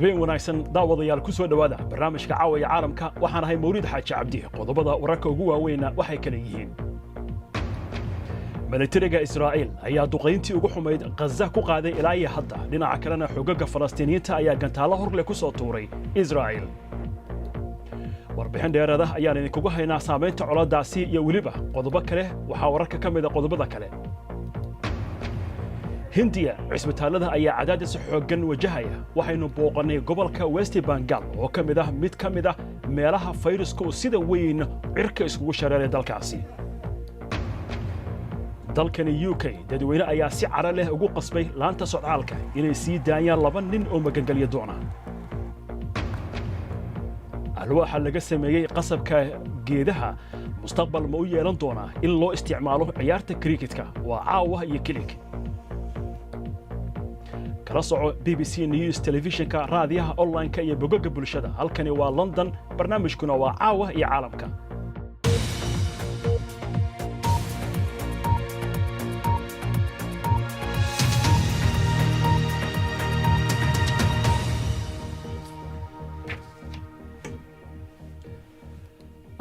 habeen wanaagsan daawadayaal ku soo dhawaada barnaamijka caawiya caalamka waxaan ahay Mawlid Xaaji Cabdi qodobada wararka ugu waaweyn waxay kala yihiin militariga Israa'iil ayaa duqeyntii ugu xumayd Gaza ku qaaday ilaa iyo hadda dhinaca kalena xogaga Falastiiniyiinta ayaa gantaalo horle ku soo tuuray Israa'iil warbixin dheeraad ah ayaan idinkugu haynaa saameynta colaadaasi iyo weliba qodobo kale waxa wararka ka mid ah qodobada kale Hindiya cisbitaalada ayaa cadaadis xooggan wajahaya waxaynu booqanay gobolka West Bengal oo mid ka mid ah meelaha fayrasku sida weyn cirka iskugu shareeray dalkaasi dalkani UK dadweyne ayaa si cara leh ugu qasbay laanta socdaalka inay sii daayaan 2 nin oo magangalyo doona alwaaxa laga sameeyay qasabka geedaha mustaqbal ma u yeelan doona in loo isticmaalo ciyaarta cricketka waa caawa iyo kilik kala soco BBC News televisionka raadiyaha online-ka iyo bogagga bulshada halkani waa London barnaamijkuna waa caawa iyo caalamka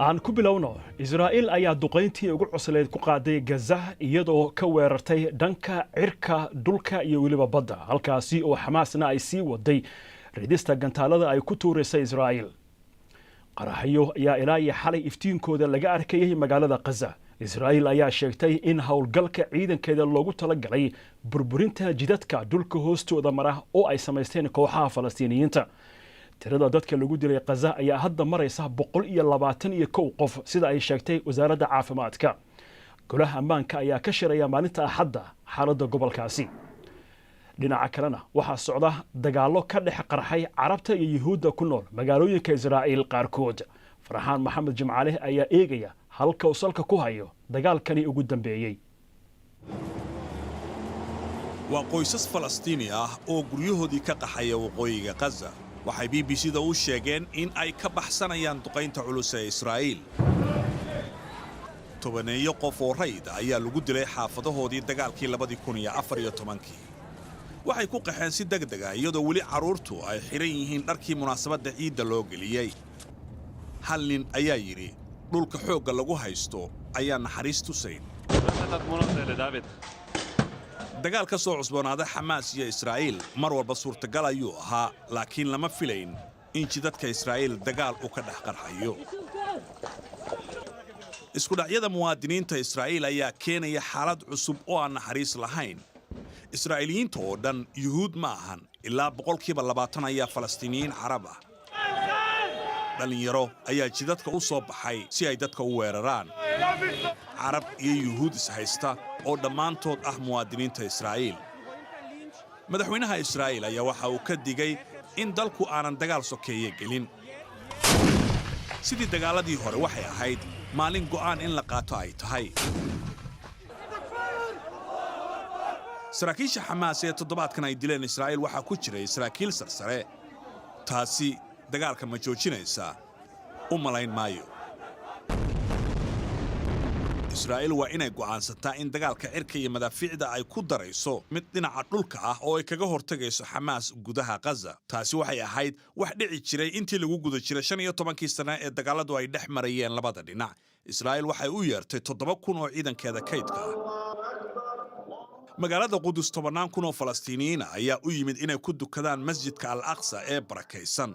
aan ku bilowno Israa'iil ayaa duqeyntii ugu cusleed ku qaaday Gaza iyadoo ka weerartay dhanka cirka dhulka iyo waliba badda halkaasi oo Xamaasna ay sii waday ridista gantaalada ay ku tuureysay Israa'iil qaraxyo ayaa ilaa iyo xalay iftiinkooda laga arkayay magaalada Gaza Israa'iil ayaa sheegtay in howlgalka ciidankeeda loogu talagalay burburinta jidadka dhulka hoostooda mara oo ay sameysteen kooxaha Falastiiniyiinta tirada dadka lagu dilay Gaza ayaa hadda maraysa 121 qof sida ay sheegtay wasaaradda caafimaadka golaha ammaanka ayaa ka shiraya maalinta Axadda xaaladda gobolkaasi dhinaca kalena waxa socda dagaalo ka dhex qarxay Carabta iyo Yuhuudda ku nool magaalooyinka Israa'iil qaarkood Farxaan Maxamed Jimcaale ayaa eegaya halka uu salka ku hayo dagaalkani ugu dambeeyay waa qoysas Falastiini ah oo guryahoodii ka qaxaya waqooyiga Gaza waxay BBC-da u sheegeen in ay ka baxsanayaan duqeynta culus ee Israa'iil tobaneeyo qof oo rayd ayaa lagu dilay xaafadahoodii dagaalkii 2014 waxay ku qaxeen si degdeg ah iyadoo weli carruurtu ay xiran yihiin dharkii munaasabadda ciidda loo geliyey hal nin ayaa yidhi dhulka xoogga lagu haysto ayaa naxariis tusayn dagaal ka soo cusboonaaday Xamaas iyo Israa'iil mar walba suurtagal ayuu ahaa laakiin lama filayn in jidadka Israa'iil dagaal uu ka dhex qarxayo isku dhacyada muwaadiniinta Israa'iil ayaa keenaya xaalad cusub oo aan naxariis lahayn Israa'iiliyiinta oo dhan Yuhuud ma ahan ilaa 20% ayaa Falastiiniyiin Carab ah dhalinyaro ayaa jidadka u soo baxay si ay dadka u weeraraan Carab iyo Yuhuud is haysta oo dhammaantood ah muwaadiniinta Israa'iil madaxweynaha Israa'iil ayaa waxa uu ka digay in dalku aanan dagaal sokeeye gelin sidii dagaaladii hore waxay ahayd maalin go'aan in la qaato ay tahay saraakiisha Xamaas ee toddobaadkan ay dileen Israa'iil waxa ku jiray saraakiil sarsare taasi dagaalka ma joojinaysa u malayn maayo Israa'iil waa inay go'aansataa in dagaalka cirka iyo madaafiicda ay ku darayso mid dhinaca dhulka ah oo ay kaga hortagayso Xamaas gudaha Gaza taasi waxay ahayd wax dhici jiray intii lagu guda jiray 15 sano ee dagaaladu ay dhex marayeen labada dhinac Israa'iil waxay u yeertay 7,000 oo ciidankeeda kaydka ah magaalada Qudus 10,000 oo Falastiiniyiin ayaa u yimid inay ku dukadaan masjidka Al-Aqsa ee barakaysan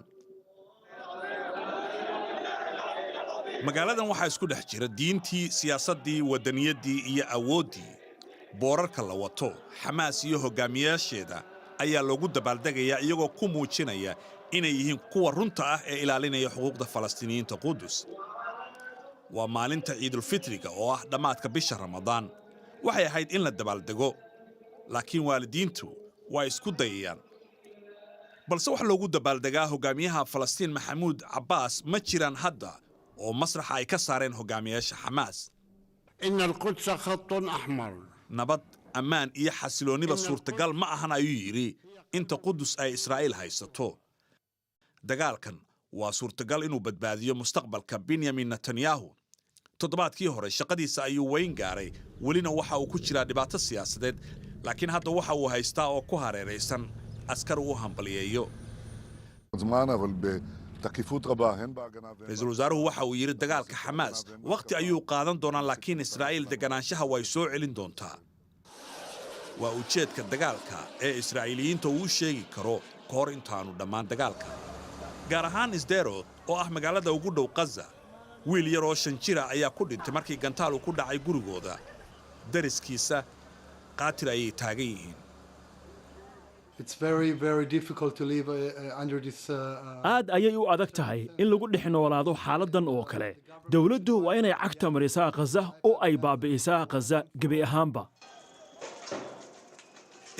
magaaladan waxaa isku dhex jira diintii siyaasadii wadaniyadii iyo awoodii boorarka la wato Xamaas iyo hogaamiyaasheeda ayaa lagu dabaaldegaya iyagoo ku muujinaya inay yihiin kuwa runta ah ee ilaalinaya xuquuqda Falastiiniyiinta Qudus waa maalinta Ciidul Fitriga oo ah dhamaadka bisha Ramadaan waxay ahayd in la dabaaldego laakiin waalidiintu waa isku dayayaan balse wax loogu dabaaldegaa hogaamiyaha Falastiin Maxamuud Cabbaas ma jiraan hadda oo masraxa ay ka saareen hogaamiyaasha Xamaas in al-Quds khattun ahmar nabad ammaan iyo xasilooniba suurtagal ma ahan ayuu yiri inta Qudus ay Israa'iil haysato dagaalkan waa suurtagal inuu badbaadiyo mustaqbalka Benjamin Netanyahu toddobaadkii hore shaqadiisa ayuu weyn gaaray welina waxa uu ku jiraa dhibaato siyaasadeed laakiin hadda waxa uu haystaa oo ku hareeraysan askar uu hambaliyeeyo ra-iisul wasaaruhu waxa uu yidhi dagaalka xamaas wakhti ayuu qaadan doonaa laakiin israa'iil deganaanshaha way soo celin doontaa waa ujeedka dagaalka ee israa'iiliyiinta uu sheegi karo ka hor intaanu dhammaan dagaalka gaar ahaan isderod oo ah magaalada ugu dhow Gaza wiil yar oo 5 jir ah ayaa ku dhintay markii gantaal uu ku dhacay gurigooda dariskiisa qaatil ayay taagan yihiin aad ayay u adag tahay in lagu dhex noolaado xaaladdan oo kale dawladdu waa inay cagta marisaa Gaza oo ay baabi'isaa Gaza gebi ahaanba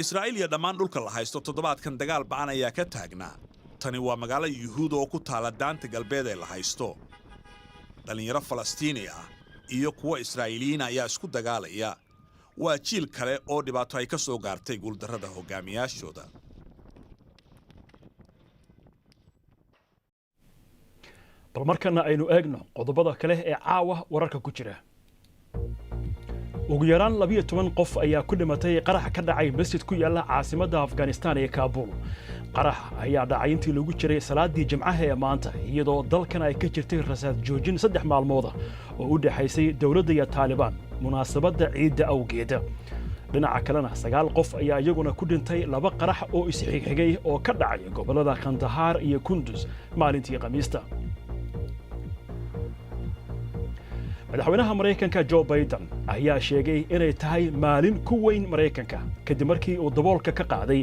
Israa'iil iyo dhammaan dhulka la haysto toddobaadkan dagaal ba'an ayaa ka taagnaa tani waa magaalo Yuhuud oo ku taala daanta galbeed ee la haysto dhalinyaro Falastiini ah iyo kuwa Israa'iiliyiin ayaa isku dagaalaya waa jiil kale oo dhibaato ay ka soo gaartay guuldarrada hogaamiyaashooda bal markana aynu eegno qodobada kale ee caawa wararka ku jira ugu yaraan 12 qof ayaa ku dhimatay qarax ka dhacay masjid ku yaala caasimadda Afghanistan ee Kabul qarax ayaa dhacay intii lagu jiray salaadii Jimcaha ee maanta iyadoo dalkan ay ka jirtay rasaad joojin 3 maalmood oo u dhaxaysay dawladda iyo Taliban munaasabadda ciidda awgeeda dhinaca kalena 9 qof ayaa iyaguna ku dhintay 2 qarax oo isxigxigay oo ka dhacay gobolada Kandahar iyo Kunduz maalintii Khamiista madaxweynaha Mareykanka Joe Biden ayaa sheegay inay tahay maalin ku weyn Mareykanka kadib markii uu daboolka ka qaaday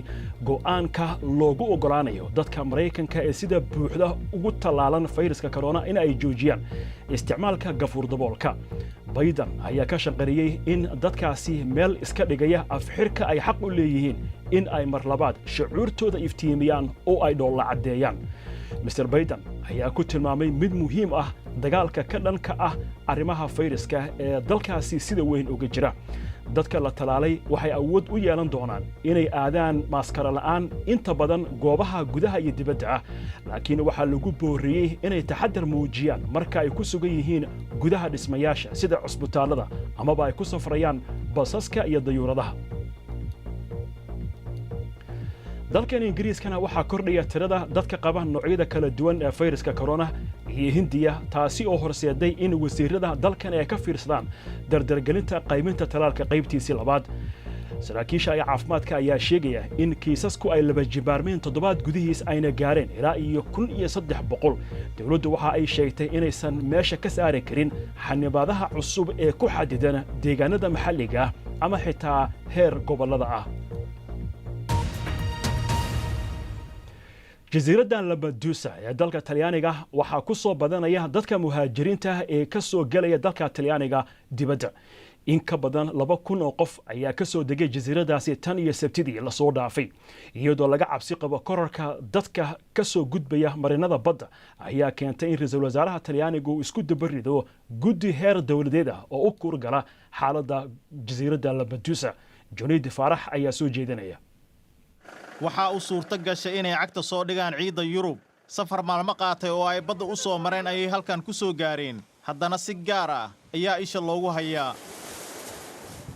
go'aanka loogu ogolaanayo dadka Mareykanka ee sida buuxda ugu talaalan fayraska corona in ay joojiyaan isticmaalka gafuur daboolka Biden ayaa ka shaqeeyay in dadkaasi meel iska dhigaya afxirka ay xaq u leeyihiin in ay mar labaad shucuurtooda iftiimiyaan oo ay dhoolla cadeeyaan Mr. Biden ayaa ku tilmaamay mid muhiim ah dagaalka ka dhanka ah arrimaha fayraska ee dalkaasi sida weyn uga jira dadka la talaalay waxay awood u yeelan doonaan inay aadaan maaskara la'aan inta badan goobaha gudaha iyo dibadda ah laakiin waxaa lagu booriyey inay taxadar muujiyaan marka ay ku sugan yihiin gudaha dhismayaasha sida cusbitaalada amaba ay ku safrayaan basaska iyo dayuuradaha dalkan Ingiriiskana waxaa kordhaya tirada dadka qaba noocyada kala duwan ee fayraska corona iyo Hindiya taasi oo horseeday in wasiirada dalkan ay ka fiirsadaan dardargelinta qayminta talaalka qaybtiisii labaad saraakiisha caafimaadka ayaa sheegaya in kiisasku ay laba jibaarmeen toddobaad gudihiis ayna gaareen ilaa iyo 1300 dawladdu waxa ay sheegtay inaysan meesha ka saari karin xanibaadaha cusub ee ku xadidan deegaanada maxalliga ah ama xitaa heer gobolada ah جزيرة لامبدوسا ee dalka Talyaaniga waxa ku soo badanaya dadka muhaajiriinta ee ka soo galaya dalka Talyaaniga dibadda in ka badan 2,000 oo qof ayaa ka soo degay jasiiradaasi tan iyo Sabtidii la soo dhaafay iyadoo laga cabsi qabo kororka dadka ka soo gudbaya marinada badda ayaa keentay in ra'iisul wasaaraha Talyaanigu isku dabarido guddi heer dawladeed ah oo u kurgala xaaladda jasiiradda Lampedusa Johnny Farax ayaa soo jeedinaya waxa uu suurto gashay inay cagta soo dhigaan ciidda Yurub safar maalmo qaatay oo ay badda u soo mareen ayay halkan ku soo gaareen haddana si gaar ah ayaa isha loogu hayaa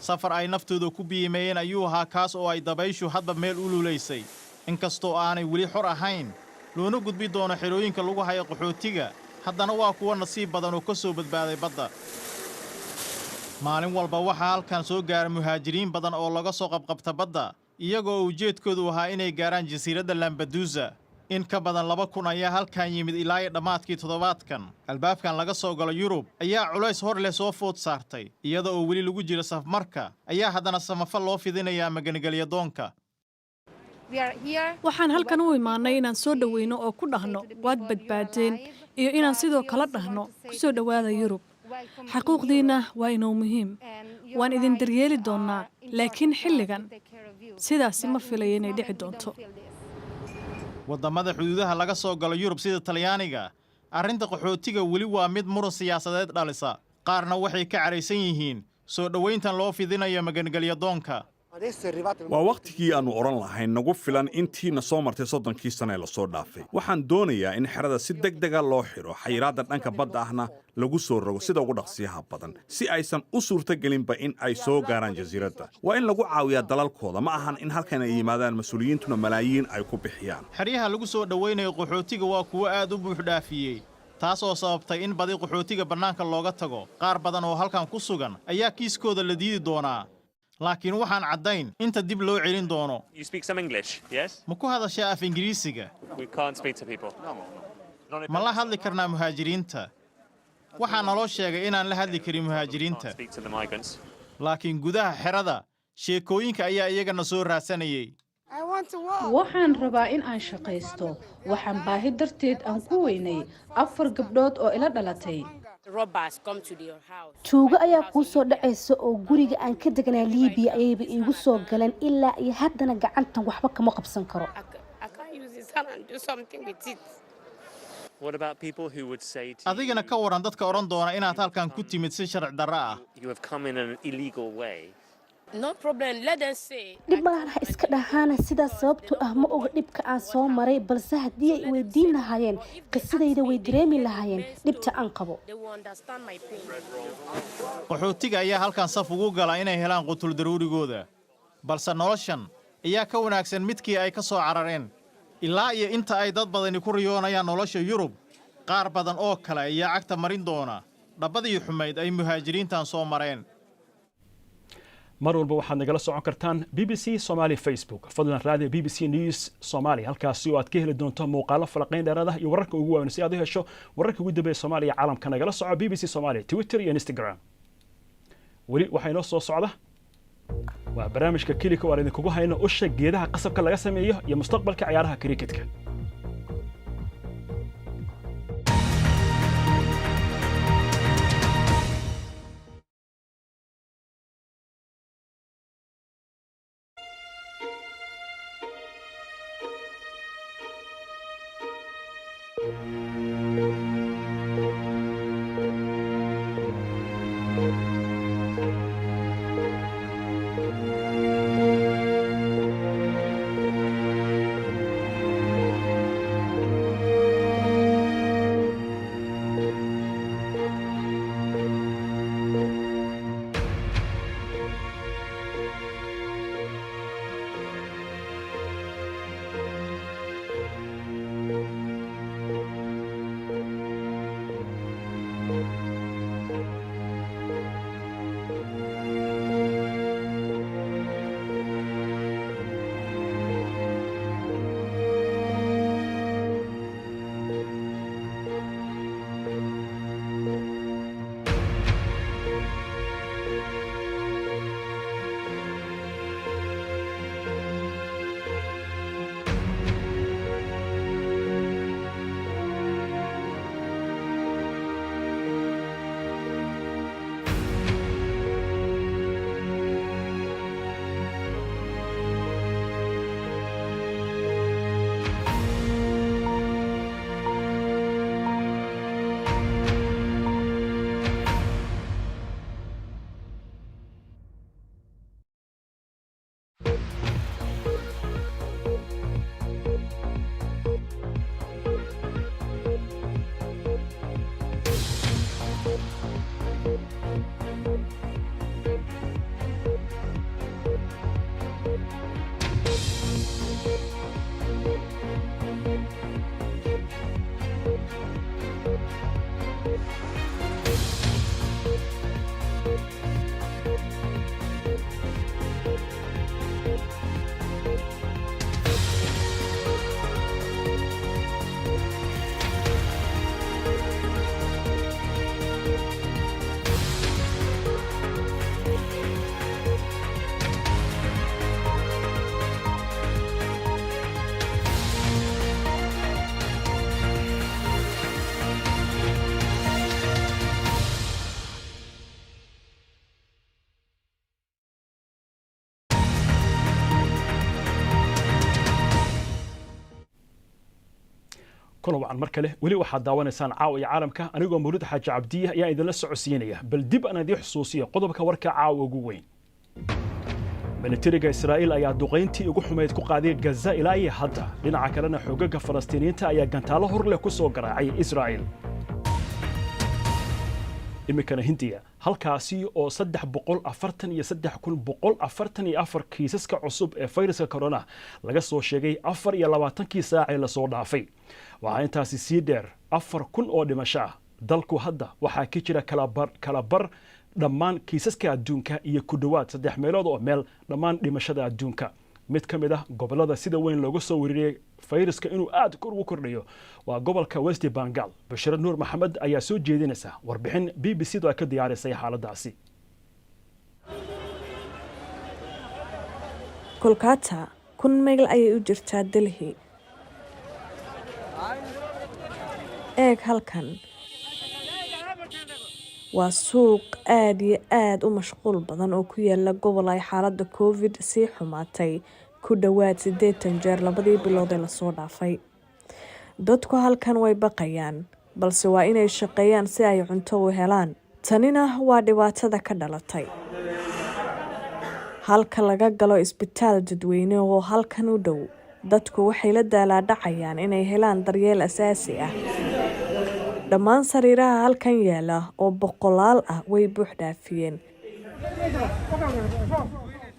safar ay naftooda ku biimeeyeen ayuu ahaa kaas oo ay dabayshu hadba meel u luleysay inkastoo aanay weli xor ahayn loona gudbi doono xirooyinka lagu hayo qaxootiga haddana waa kuwa nasiib badan oo ka soo badbaaday badda maalin walba waxaa halkan soo gaara muhaajiriin badan oo laga soo qabqabta badda iyagoo ujeedkoodu ahaa inay gaaraan jasiiradda Lampedusa in ka badan 2,000 ayaa halkan yimid ilaa dhamaadkii toddobaadkan albaabkan laga soo galo Yurub ayaa culays hor leh soo food saartay iyada oo weli lagu jiro safmarka ayaa haddana samafal loo fidinayaa magangalyo doonka waxaan halkan u imaanay inaan soo dhaweyno oo ku dhahno waad badbaadeen iyo inaan sidoo kale dhahno ku soo dhawaada Yurub xaquuqdiina waa inoo muhiim waan idin daryeeli doonaa laakiin xilligan sidaasi ma filayo inay dhici doonto wadamada xuduudaha laga soo galo Yurub sida Talyaaniga arrinta qaxootiga weli waa mid muran siyaasadeed dhalisa qaarna waxay ka careysan yihiin soo dhaweyntan loo fidinayo magangalyo doonka waa wakhtigii aannu odhan lahayn nagu filan intiina soo martay 30kii sane ee lasoo dhaafay waxaan doonayaa in xerada si degdega loo xidho xayiraadda dhanka badda ahna lagu soo rogo sida ugu dhaqsiyaha badan si aysan u suurtagelinba in ay soo gaaraan jasiiradda waa in lagu caawiyaa dalalkooda ma ahan in halkan ay yimaadaan mas-uuliyiintuna malaayiin ay ku bixiyaan xeryaha lagu soo dhowaynayo qaxootiga waa kuwo aad u buux dhaafiyey taas oo sababtay in badi qaxootiga bannaanka looga tago qaar badan oo halkan ku sugan ayaa kiiskooda la diidi doonaa laakiin waxaan caddayn inta dib loo celin doono ma ku hadashaa af ingiriisiga ma la hadli karnaa muhaajiriinta waxaa naloo sheegay inaan la hadli karin muhaajiriinta laakiin gudaha xerada sheekooyinka ayaa iyagana soo raadsanayay waxaan rabaa in aan shaqaysto waxaan baahi darteed aan ku weynay 4 gabdhood oo ila dhalatay tuugo ayaa kuu soo dhacaysa oo guriga aan ka deganaa liibiya ayayba iigu soo galeen ilaa iyo haddana gacantan waxba kama qabsan karo adigana ka waran dadka odhan doona inaad halkan ku timid si sharci darro ah dhib malahan ha iska dhahaana sidaas sababtoo ah ma oga dhibka aan soo maray balse haddii ay weydiin lahaayeen qisadayda way dareemi lahaayeen dhibta aan qabo qaxootiga ayaa halkan saf ugu gala inay helaan qutul daruurigooda balse noloshan ayaa ka wanaagsan midkii ay ka soo carareen ilaa iyo inta ay dad badani ku riyoonayaan nolosha Yurub qaar badan oo kale ayaa cagta marin doona dhabbadii xumayd ay muhaajiriintan soo mareen mar walba waxaad nagala socon kartaan BBC Somali Facebook fadlan raadi BBC News Somali halkaasi oo aad ka heli doonto muuqaalo falaqayn dheeraad ah iyo wararka ugu waaweyn si aad u hesho wararka ugu dambeeya Soomaaliya caalamka nagala soco BBC Somali Twitter iyo Instagram wali waxa inoo soo socda waa barnaamijka Kilika oo aan idinkugu hayno usha geedaha qasabka laga sameeyo iyo mustaqbalka ciyaaraha cricketka كلوا عن مركله ولي واحد داوان إنسان عاوي عالمك أنا أقول مولود حاج عبدية يعني إذا لسه عسينية بل دب أنا دي حسوسية قضبك وركع عاو وجوين militariga Israa'iil ayaa duqeyntii ugu xumeyd ku qaaday Gaza ilaa iyo hadda dhinaca kalena xoogagga Falastiiniyiinta ayaa gantaalo hor leh ku soo garaacay Israa'iil imikana Hindiya halkaasi oo 343,144 kiisaska cusub ee fayraska corona laga soo sheegay 24 saac la soo dhaafay waxa intaasi sii dheer 4,000 oo dhimasho ah dalku hadda waxaa ka jira kala bar dhammaan kiisaska adduunka iyo ku dhawaad 3 meelood oo meel dhammaan dhimashada adduunka mid ka mid ah gobolada sida weyn looga soo wariyay fayraska inuu aad ugu kordhayo waa gobolka West Bengal Bashir Nuur Maxamed ayaa soo jeedinaysa warbixin BBC-da ka diyaarisay xaaladaasi Kolkata 1 mayl ayay u jirtaa Delhi eeg halkan waa suuq aad iyo aad u mashquul badan oo ku yaala gobol ay xaaladda Covid sii xumaatay ku dhawaad 8 jeer labadii bilood ee la soo dhaafay dadku halkan way baqayaan balse waa inay shaqeeyaan si ay cunto u helaan tanina waa dhibaatada ka dhalatay halka laga galo isbitaal dadweyne oo halkan u dhow dadku waxay la daalaadhacayaan inay helaan daryeel asaasi ah dhammaan sariiraha halkan yaala oo boqolaal ah way buux dhaafiyeen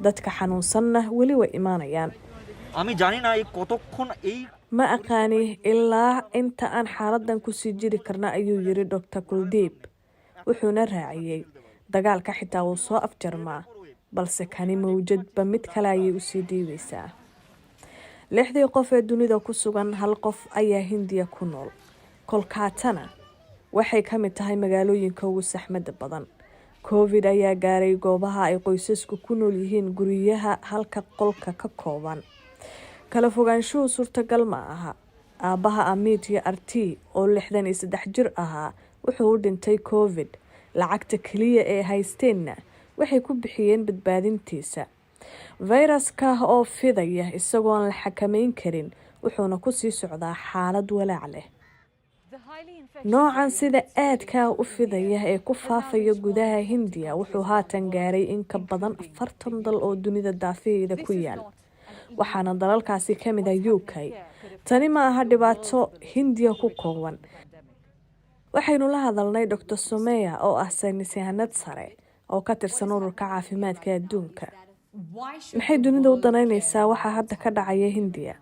dadka xanuunsanna weli way imaanayaan ma aqaani ilaa inta aan xaaladan ku sii jiri karna ayuu yiri Dr. Kuldeep wuxuuna raaciyay dagaalka xitaa uu soo afjarmaa balse kani mawjadba mid kale ayay u sii dhiibaysaa 6 qof ee dunida ku sugan hal qof ayaa Hindiya ku nool Kolkatana waxay ka mid tahay magaalooyinka ugu saxmadda badan Covid ayaa gaaray goobaha ay qoysasku ku nool yihiin guriyaha halka qolka ka kooban kala fogaanshuhu suurtagal ma aha aabaha Amit iyo Arti oo 63 jir ahaa wuxuu u dhintay Covid lacagta kaliya ee haysteenna waxay ku bixiyeen badbaadintiisa fayraska oo fidaya isagoo aan la xakameyn karin wuxuuna ku sii socdaa xaalad walaac leh noocan sida aadka u fidaya ee ku faafaya gudaha Hindiya wuxuu haatan gaaray in ka badan 40 dal oo dunida daafaheeda ku yaal waxaana dalalkaasi ka mid ah UK tani ma aha dhibaato Hindiya ku kooban waxaynu la hadalnay Dr. Someya oo ah saynisyahanad sare oo ka tirsan ururka caafimaadka adduunka maxay dunida u danaynaysaa waxa hadda ka dhacaya Hindiya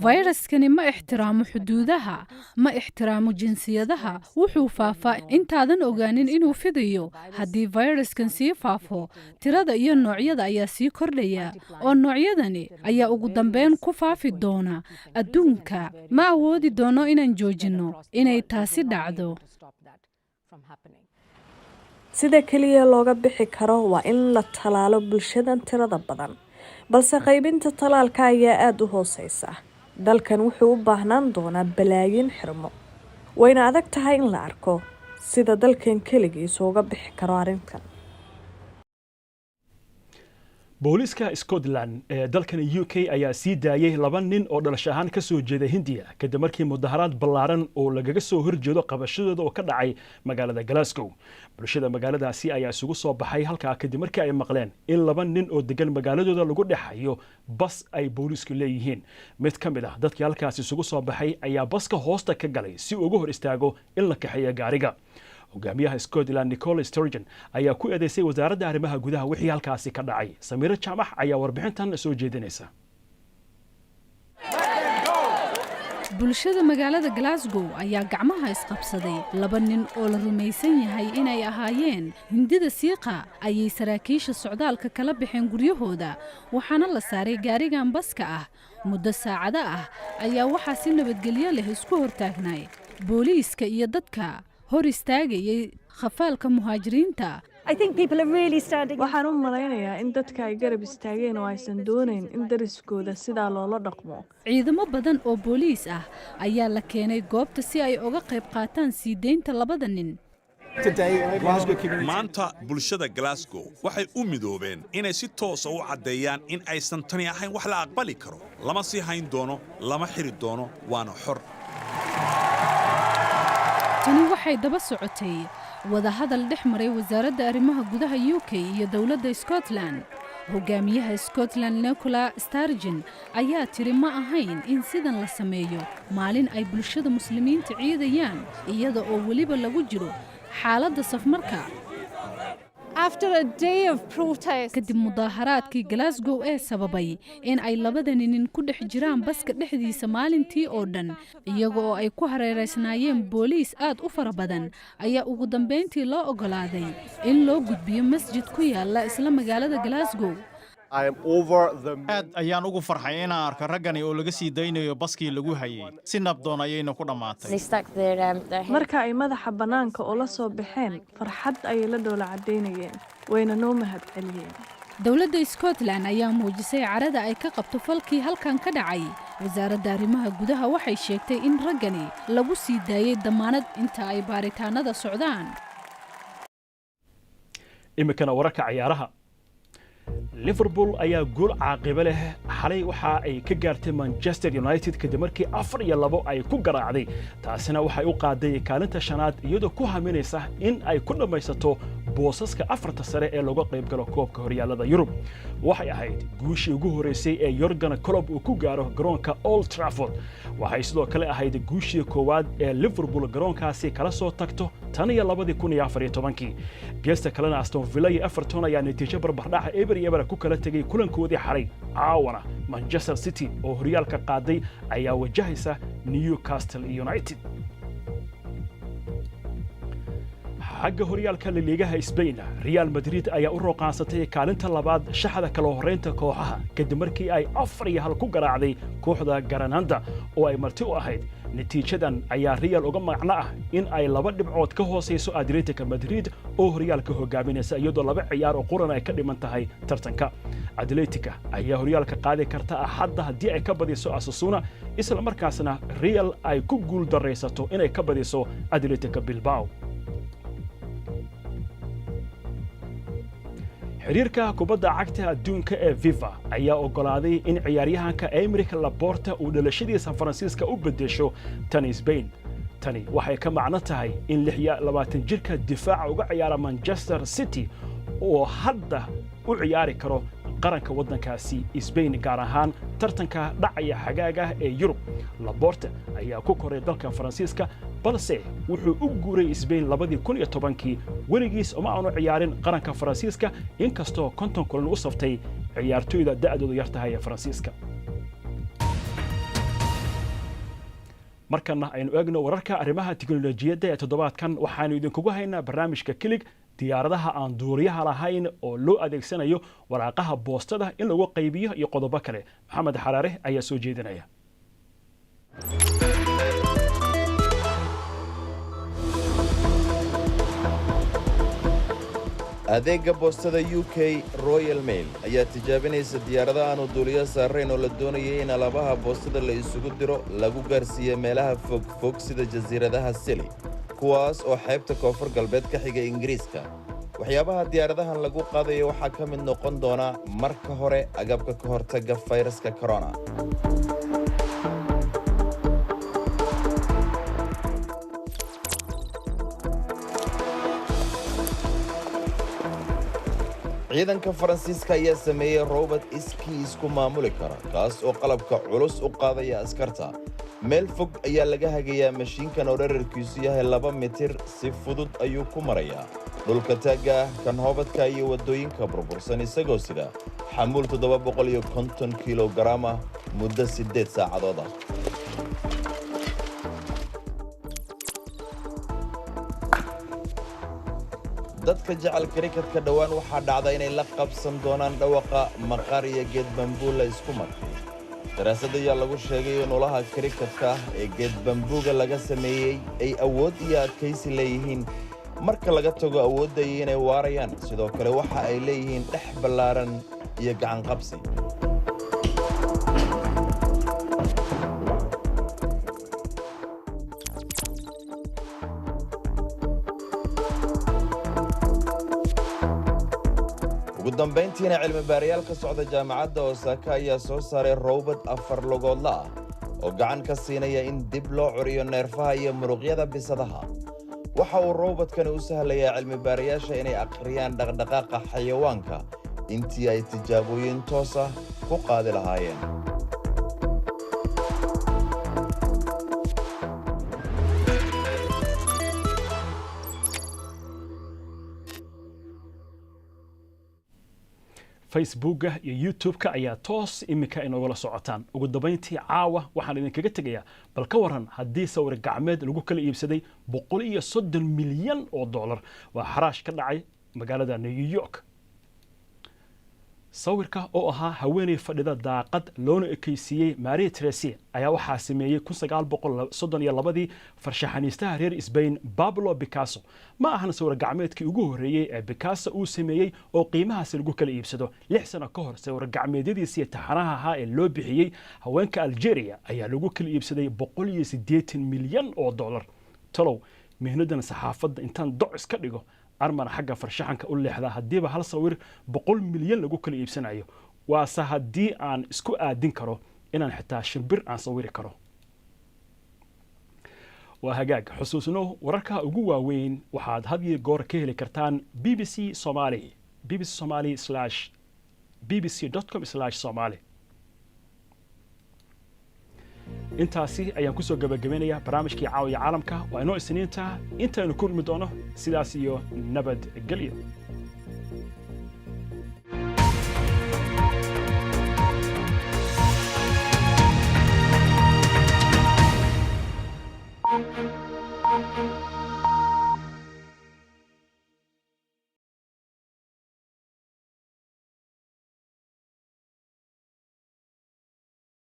fayraskani ma ixtiraamo xuduudaha ma ixtiraamo jinsiyadaha wuxuu faafaa intaadan ogaanin inuu fidayo haddii fayraskan sii faafo tirada iyo noocyada ayaa sii kordhaya oo noocyadani ayaa ugu dambeyn ku faafi doona adduunka ma awoodi doono inaan joojino inay taasi dhacdo sida kaliya looga bixi karo waa in la talaalo bulshadan tirada badan balse qaybinta talaalka ayaa aad u hooseysa dalkan wuxuu u baahnaan doonaa balaayin xirmo wayna adag tahay in la arko sida dalkan kaligiis uga bixi karo arrintan booliska Scotland ee dalkan UK ayaa sii daayay 2 nin oo dhalasho ahaan ka soo jeeda Hindiya kadib markii mudaharaad ballaaran oo lagaga soo horjeedo qabashadooda oo ka dhacay magaalada Glasgow bulshada magaaladaasi ayaa isugu soo baxay halka kadib markii ay maqleen in 2 nin oo degan magaaladooda lagu dhaxayo bas ay boolisku leeyihiin mid ka mid ah dadkii halkaasi isugu soo baxay ayaa baska hoosta ka galay si uu ugu hor istaago in la kaxeeyo gaariga hogaamiyaha Scotland Nicola Sturgeon ayaa ku eedeysay wasaaradda arrimaha gudaha wixii halkaasi ka dhacay Samira Jaamac ayaa warbixintan soo jeedinaysa bulshada magaalada Glasgow ayaa gacmaha isqabsaday 2 nin oo la rumaysan yahay inay ahaayeen Hindida siiqa ayay saraakiisha socdaalka kala bixeen guryahooda waxaana la saaray gaarigan baska ah muddo saacada ah ayaa waxa si nabadgelyo leh isku hortaagnay booliiska iyo dadka hor istaagayay khafaalka muhaajiriinta waxaan u malaynayaa in dadka ay garab istaageen oo aysan doonayn in dariskooda sidaa loola dhaqmo ciidamo badan oo booliis ah ayaa la keenay goobta si ay uga qayb qaataan sii deynta 2 nin maanta bulshada Glasgow waxay u midoobeen inay si toos ah u cadeeyaan in aysan tani ahayn wax la aqbali karo lama sii hayn doono lama xiri doono waana xor tani waxay daba socotay wadahadal dhex maray wasaaradda arrimaha gudaha UK iyo dowladda Scotland. hogaamiyaha Scotland Nicola Sturgeon ayaa tiri ma ahayn in sidan la sameeyo maalin ay bulshada muslimiinta ciidayaan iyada oo waliba lagu jiro xaaladda safmarka. kadib mudaharaadkii Glasgow ee sababay in ay labada nin ku dhex jiraan baska dhexdiisa maalintii oo dhan iyaga oo ay ku hareereysnaayeen booliis aad u fara badan ayaa ugu dambeyntii loo ogolaaday in loo gudbiyo masjid ku yaala isla magaalada Glasgow. aad ayaan ugu farxay inaan arko raggani oo laga sii daynayo baskii lagu hayay si nabdoon ayayna ku dhammaatay. marka ay madaxa bannaanka oo la soo baxeen farxad ayay la dhoola caddaynayeen wayna noo mahadceliyeen. dowladda Scotland ayaa muujisay carada ay ka qabto falkii halkan ka dhacay. wasaaradda arrimaha gudaha waxay sheegtay in raggani lagu sii daayay damaanad inta ay baaritaanada socdaan. imikana wararka ciyaaraha. Liverpool ayaa gool caaqiba leh xalay waxa ay ka gaartay Manchester United kadib markii 4-2 ay ku garaacday. taasina waxay u qaaday kaalinta shanaad iyadoo ku haminaysa in ay ku dhamaysato boosaska afarta sare ee lagu qayb galo koobka horyaalada Yurub. waxay ahayd guushii ugu horeysay ee Jurgen Klopp uu ku gaaro garoonka Old Trafford. waxay sidoo kale ahayd guushii koowaad ee Liverpool garoonkaasi kala soo tagto tan iyo 2014. geesta kalena Aston Villa iyo Everton ayaa natiijo barbardhac eber ku kala tagay kulankoodii xalay. caawana Manchester City oo horyaalka qaaday ayaa wajahaysa Newcastle United. xagga horyaalka La Liga Spain, Real Madrid ayaa u rooqaansatay kaalinta labaad shaxda kala horeynta kooxaha kadib markii ay 4-1 ku garaacday kooxda Granada oo ay marti u ahayd. natiijadan ayaa Real uga macno ah in ay 2 dhibcood ka hooseyso Atletico Madrid oo horyaalka hogaaminaysa iyadoo 2 ciyaar oo quran ay ka dhiman tahay tartanka. Atletico ayaa horyaalka qaadi karta Axadda haddii ay ka badiso Osasuna isla markaasna Real ay ku guul dareysato inay ka badiso Atletico Bilbao. xiriirka kubadda cagta adduunka ee FIFA ayaa ogolaaday in ciyaaryahanka Aymeric Laporte uu dhalashadiisa Faransiiska u bedesho tan Spain. tani waxay ka macno tahay in 26 jirka difaaca uga ciyaara Manchester City oo hadda u ciyaari karo qaranka waddankaasi Spain gaar ahaan tartanka dhacaya xagaaga ee Yurub. Laporte ayaa ku koray dalka Faransiiska balse wuxuu u guuray Spain 2010 weligiis uma aanu ciyaarin qaranka Faransiiska inkastoo 50 kulan u saftay ciyaartoyda da'doodu yar tahay ee Faransiiska. markana aynu eegno wararka arrimaha tiknoolajiyadda ee toddobaadkan waxaanu idinkugu haynaa barnaamijka Kilig diyaaradaha aan duuriyaha lahayn oo loo adeegsanayo waraaqaha boostada in lagu qaybiyo iyo qodobo kale. Maxamed Xaraare ayaa soo jeedinaya. adeegga boostada UK Royal Mail ayaa tijaabinaysa diyaaradaha aan duuliyo saarayn oo la doonayay in alaabaha boostada la isugu diro lagu gaarsiiyo meelaha fog sida jasiiradaha Scilly kuwaas oo xeebta koonfur galbeed ka xiga Ingiriiska. waxyaabaha diyaaradahan lagu qaadayo waxaa ka mid noqon doona marka hore agabka ka hortagga fayraska corona. ciidanka Faransiiska ayaa sameeyay robot iskii isku maamuli kara kaas oo qalabka culus u qaadaya askarta. meel fog ayaa laga hagayaa mashiinkan oo dhererkiisu yahay 2 mitir si fudud ayuu ku marayaa dhulka taaga kan hoobadka iyo wadooyinka burbursan isagoo sida xamuul 750 kilogram muddo 8 saacadood ah. dadka jecel kriketka dhawaan waxaa dhacda inay la qabsan doonaan dhawaqa maqaar iyo geed bambuula isku markay. daraasad ayaa lagu sheegay in ulaha kriketka ee geed bambuuga laga sameeyey ay awood iyo adkaysi leeyihiin marka laga tago awoodda inay waarayaan sidoo kale waxa ay leeyihiin dhex ballaaran iyo gacan qabsi. ugu dambeyntiina cilmi baarayaal ka socda jaamacadda Osaka ayaa soo saaray robot 4 lugoodla ah oo gacan ka siinaya in dib loo curiyo neerfaha iyo muruqyada bisadaha. waxa uu robodkani u sahlayaa cilmi-baarayaasha inay akhriyaan dhaqdhaqaaqa xayawaanka intii ay tijaabooyin toos ah ku qaadi lahaayeen. facebooka iyo youtube-ka ayaa toos iminka inagula socotaan. ugu dambayntii caawa waxaan idinkaga tegayaa bal ka waran haddii sawir gacmeed lagu kala iibsaday $130 milyan waa xaraash ka dhacay magaalada New York. sawirka oo ahaa haweeney fadhida daaqad loona ekaysiiyey Marie Therese ayaa waxaa sameeyey 1932 farshaxaniistaha reer Spain Pablo Picasso. ma ahan sawir gacmeedkii ugu horeeyay ee Picasso uu sameeyey oo qiimahaas lagu kala iibsado 6 sano ka hor. sawir gacmeedyadiisii taxanaha ahaa ee loo bixiyey haweenka Algeria ayaa lagu kala iibsaday $180 milyan. talow mihnadan saxaafadda intaan doc iska dhigo armana xagga farshaxanka u leexda hadiiba hal sawir 100 milyan lagu kala iibsanayo. waase haddii aan isku aadin karo inaan xitaa shimbir aan sawiri karo. waa hagaag xusuusno wararka ugu waaweyn waxaad had iyo goor ka heli kartaan BBC Somali bbc.com/somali. intaasi ayaan kusoo gabagabeynayaa barnaamijkii caawiya caalamka waa inoo isniinta intaynu kulmi doono sidaas iyo nabad gelyo.